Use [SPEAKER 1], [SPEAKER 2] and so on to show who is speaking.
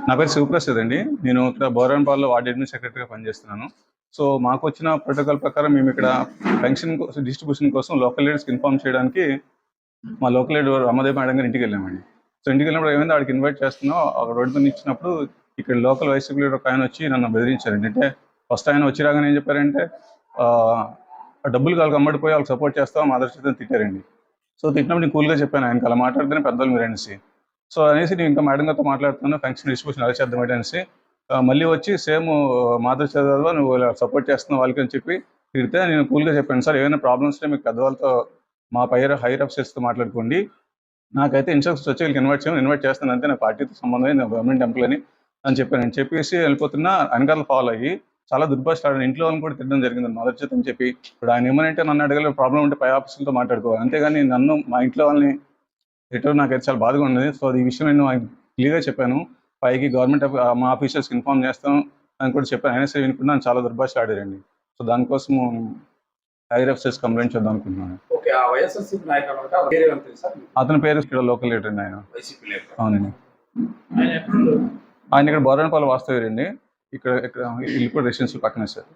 [SPEAKER 1] నా పేరు శివప్రసాద్ అండి. నేను ఇక్కడ బోరాన్పాల్లో వార్డ్ అడ్మిన్ సెక్రటరీగా పనిచేస్తున్నాను. సో మాకు వచ్చిన ప్రోటోకాల్ ప్రకారం మేము ఇక్కడ పెన్షన్ డిస్ట్రిబ్యూషన్ కోసం లోకల్ లీడర్స్కి ఇన్ఫార్మ్ చేయడానికి మా లోకల్ లీడర్ రమాదేవి మేడం గారి ఇంటికి వెళ్ళామండి. సో ఇంటికి వెళ్ళినప్పుడు ఏమైంది, ఆడికి ఇన్వైట్ చేస్తున్నాం. ఒక రోడ్డు మీద ఇచ్చినప్పుడు ఇక్కడ లోకల్ వైసీపీ లీడర్ ఒక ఆయన వచ్చి నన్ను బెదిరించారండి. అంటే ఫస్ట్ ఆయన వచ్చి రాగానే ఏం చెప్పారంటే, డబ్బులు వాళ్ళకి అమ్మడిపోయి వాళ్ళకి సపోర్ట్ చేస్తాం మా ఆదర్శితం తిట్టారండి. సో తిట్టినప్పుడు నేను కూల్గా చెప్పాను ఆయనకి, అలా మాట్లాడితేనే పెద్దలు మీరు అనేసి. సో అనేసి నేను ఇంకా మేడం గారితో మాట్లాడుతున్నాను, ఫంక్షన్ డిస్ట్రిబ్యూషన్ ఎలా చేద్దాం అనేసి. మళ్ళీ వచ్చి సేమ్ మాధవ్ చదవా నువ్వు ఇలా సపోర్ట్ చేస్తున్నావు వాళ్ళకి అని చెప్పి తిడితే నేను కూల్గా చెప్పాను, సార్ ఏమైనా ప్రాబ్లమ్స్ ఉంటే మీకు పెద్దవాళ్ళతో మా హైర్ అఫ్సర్స్తో మాట్లాడుకోండి, నాకైతే ఇన్స్ట్రక్షన్స్ వచ్చి వీళ్ళకి ఇన్వైట్ చేస్తాను అంతే, నా పార్టీతో సంబంధం నేను గవర్నమెంట్ ఎంప్లాయీ అని చెప్పాను. చెప్పేసి వెళ్ళిపోతున్నా వెనకాల ఫాలో అయ్యి చాలా దుర్భాషలాడు ఇంట్లో వాళ్ళని కూడా తిట్టడం జరిగింది మదర్ చేత అని చెప్పి. ఇప్పుడు ఆయన ఏమనంటే నన్ను అడగలేదు, ప్రాబ్లం ఉంటే పై ఆఫీసులతో మాట్లాడుకోవాలి, అంతేగాని నన్ను మా ఇంట్లో వాళ్ళని తిట్టడం నాకైతే చాలా బాధగా ఉండేది. సో ఈ విషయం నేను ఆయన క్లియర్గా చెప్పాను, పైకి గవర్నమెంట్ మా ఆఫీసర్స్కి ఇన్ఫార్మ్ చేస్తాం అని కూడా చెప్పాను. అయినా సరే వినుకున్నా చాలా దుర్భాష ఆడారండి. సో దానికోసము హైర్ ఆఫీసర్స్ కంప్లైంట్ చేద్దాం అనుకుంటున్నాను. అతని పేరు ఇక్కడ లోకల్ లీడర్ అండి ఆయన. అవునండి, ఆయన ఇక్కడ బోరాన్పాలెం వాస్తవ్యండి. ఇక్కడ ఇల్లు కూడా రెసిడెన్షియల్ పక్కనే సార్.